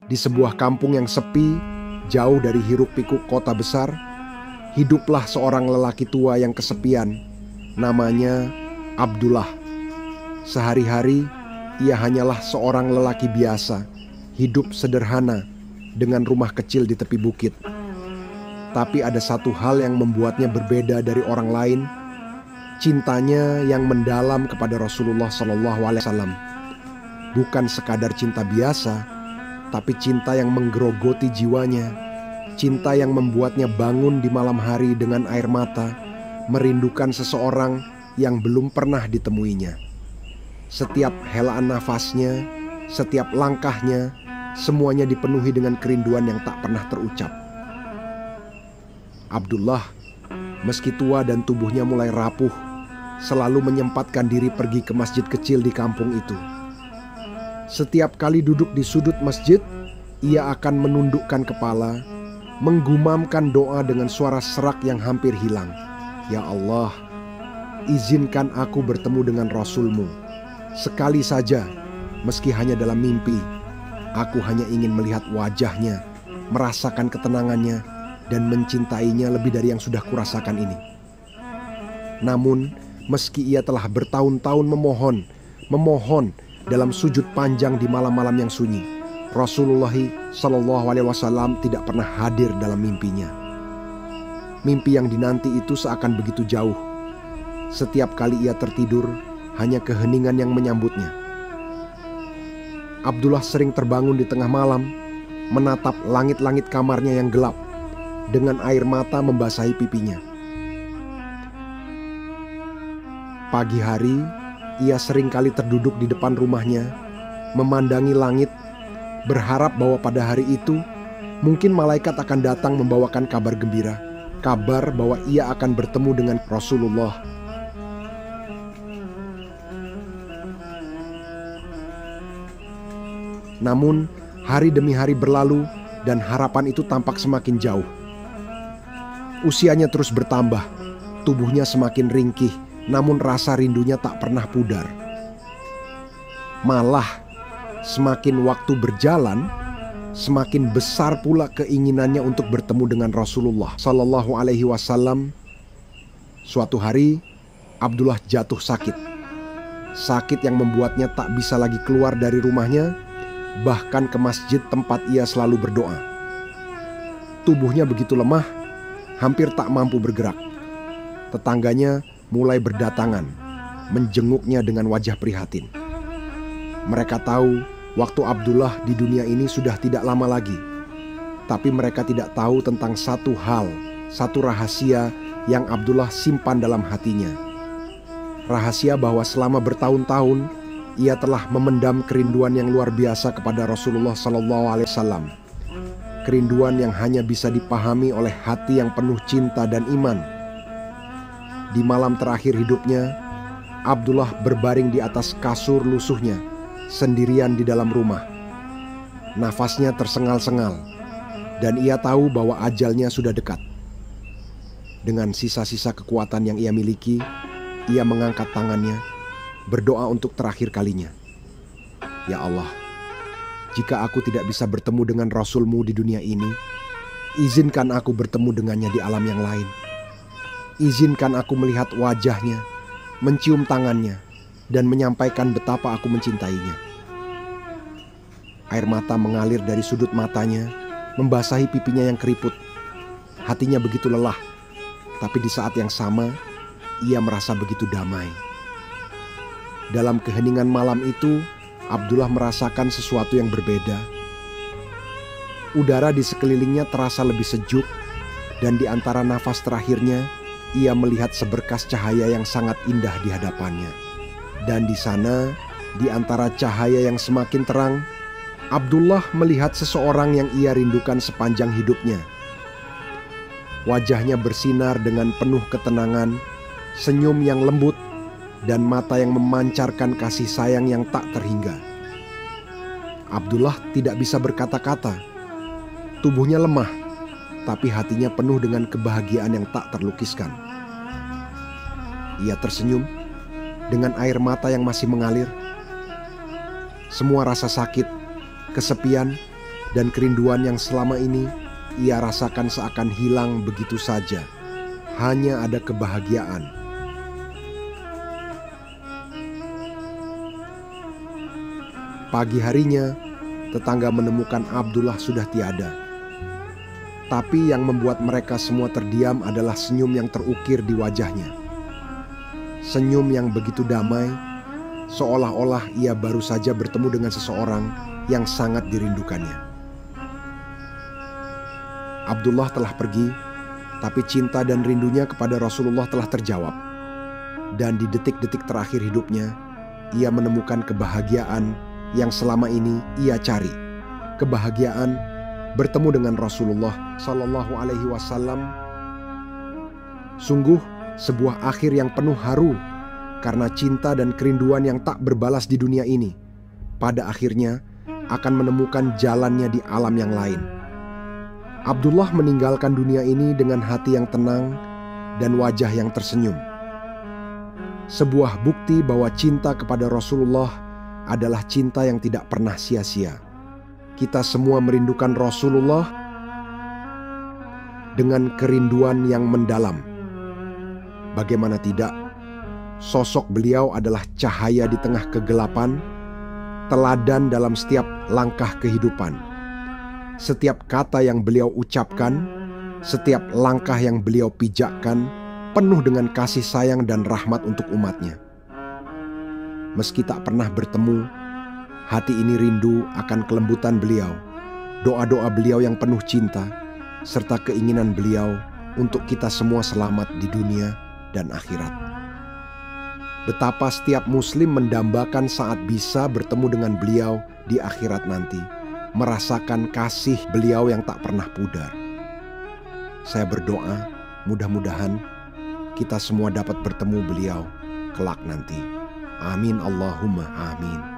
Di sebuah kampung yang sepi, jauh dari hiruk-pikuk kota besar, hiduplah seorang lelaki tua yang kesepian. Namanya Abdullah. Sehari-hari, ia hanyalah seorang lelaki biasa, hidup sederhana, dengan rumah kecil di tepi bukit. Tapi ada satu hal yang membuatnya berbeda dari orang lain, cintanya yang mendalam kepada Rasulullah SAW. Bukan sekadar cinta biasa, tapi cinta yang menggerogoti jiwanya. Cinta yang membuatnya bangun di malam hari dengan air mata, merindukan seseorang yang belum pernah ditemuinya. Setiap helaan nafasnya, setiap langkahnya, semuanya dipenuhi dengan kerinduan yang tak pernah terucap. Abdullah, meski tua dan tubuhnya mulai rapuh, selalu menyempatkan diri pergi ke masjid kecil di kampung itu. Setiap kali duduk di sudut masjid, ia akan menundukkan kepala, menggumamkan doa dengan suara serak yang hampir hilang. Ya Allah, izinkan aku bertemu dengan Rasul-Mu. Sekali saja, meski hanya dalam mimpi. Aku hanya ingin melihat wajahnya, merasakan ketenangannya, dan mencintainya lebih dari yang sudah kurasakan ini. Namun, meski ia telah bertahun-tahun memohon dalam sujud panjang di malam-malam yang sunyi, Rasulullah SAW tidak pernah hadir dalam mimpinya. Mimpi yang dinanti itu seakan begitu jauh. Setiap kali ia tertidur, hanya keheningan yang menyambutnya. Abdullah sering terbangun di tengah malam, menatap langit-langit kamarnya yang gelap, dengan air mata membasahi pipinya. Pagi hari, ia sering kali terduduk di depan rumahnya, memandangi langit, berharap bahwa pada hari itu mungkin malaikat akan datang membawakan kabar gembira, kabar bahwa ia akan bertemu dengan Rasulullah. Namun, hari demi hari berlalu dan harapan itu tampak semakin jauh. Usianya terus bertambah, tubuhnya semakin ringkih, namun rasa rindunya tak pernah pudar. Malah, semakin waktu berjalan, semakin besar pula keinginannya untuk bertemu dengan Rasulullah SAW. Suatu hari, Abdullah jatuh sakit. Sakit yang membuatnya tak bisa lagi keluar dari rumahnya, bahkan ke masjid tempat ia selalu berdoa. Tubuhnya begitu lemah, hampir tak mampu bergerak. Tetangganya mulai berdatangan, menjenguknya dengan wajah prihatin. Mereka tahu waktu Abdullah di dunia ini sudah tidak lama lagi. Tapi mereka tidak tahu tentang satu hal, satu rahasia yang Abdullah simpan dalam hatinya. Rahasia bahwa selama bertahun-tahun ia telah memendam kerinduan yang luar biasa kepada Rasulullah SAW. Kerinduan yang hanya bisa dipahami oleh hati yang penuh cinta dan iman. Di malam terakhir hidupnya, Abdullah berbaring di atas kasur lusuhnya, sendirian di dalam rumah. Nafasnya tersengal-sengal, dan ia tahu bahwa ajalnya sudah dekat. Dengan sisa-sisa kekuatan yang ia miliki, ia mengangkat tangannya, berdoa untuk terakhir kalinya. Ya Allah, jika aku tidak bisa bertemu dengan Rasul-Mu di dunia ini, izinkan aku bertemu dengannya di alam yang lain. Izinkan aku melihat wajahnya, mencium tangannya, dan menyampaikan betapa aku mencintainya. Air mata mengalir dari sudut matanya, membasahi pipinya yang keriput. Hatinya begitu lelah, tapi di saat yang sama, ia merasa begitu damai. Dalam keheningan malam itu, Abdullah merasakan sesuatu yang berbeda. Udara di sekelilingnya terasa lebih sejuk, dan di antara nafas terakhirnya, ia melihat seberkas cahaya yang sangat indah di hadapannya. Dan di sana, di antara cahaya yang semakin terang, Abdullah melihat seseorang yang ia rindukan sepanjang hidupnya. Wajahnya bersinar dengan penuh ketenangan, senyum yang lembut, dan mata yang memancarkan kasih sayang yang tak terhingga. Abdullah tidak bisa berkata-kata. Tubuhnya lemah, tapi hatinya penuh dengan kebahagiaan yang tak terlukiskan. Ia tersenyum dengan air mata yang masih mengalir. Semua rasa sakit, kesepian, dan kerinduan yang selama ini ia rasakan seakan hilang begitu saja. Hanya ada kebahagiaan. Pagi harinya, tetangga menemukan Abdullah sudah tiada. Tapi yang membuat mereka semua terdiam adalah senyum yang terukir di wajahnya. Senyum yang begitu damai, seolah-olah ia baru saja bertemu dengan seseorang yang sangat dirindukannya. Abdullah telah pergi, tapi cinta dan rindunya kepada Rasulullah telah terjawab. Dan di detik-detik terakhir hidupnya, ia menemukan kebahagiaan yang selama ini ia cari. Kebahagiaan bertemu dengan Rasulullah Sallallahu Alaihi Wasallam. Sungguh sebuah akhir yang penuh haru, karena cinta dan kerinduan yang tak berbalas di dunia ini pada akhirnya akan menemukan jalannya di alam yang lain. Abdullah meninggalkan dunia ini dengan hati yang tenang dan wajah yang tersenyum. Sebuah bukti bahwa cinta kepada Rasulullah adalah cinta yang tidak pernah sia-sia. Kita semua merindukan Rasulullah dengan kerinduan yang mendalam. Bagaimana tidak, sosok beliau adalah cahaya di tengah kegelapan, teladan dalam setiap langkah kehidupan. Setiap kata yang beliau ucapkan, setiap langkah yang beliau pijakkan, penuh dengan kasih sayang dan rahmat untuk umatnya. Meski tak pernah bertemu, hati ini rindu akan kelembutan beliau, doa-doa beliau yang penuh cinta, serta keinginan beliau untuk kita semua selamat di dunia dan akhirat. Betapa setiap muslim mendambakan saat bisa bertemu dengan beliau di akhirat nanti, merasakan kasih beliau yang tak pernah pudar. Saya berdoa, mudah-mudahan kita semua dapat bertemu beliau kelak nanti. Amin Allahumma amin.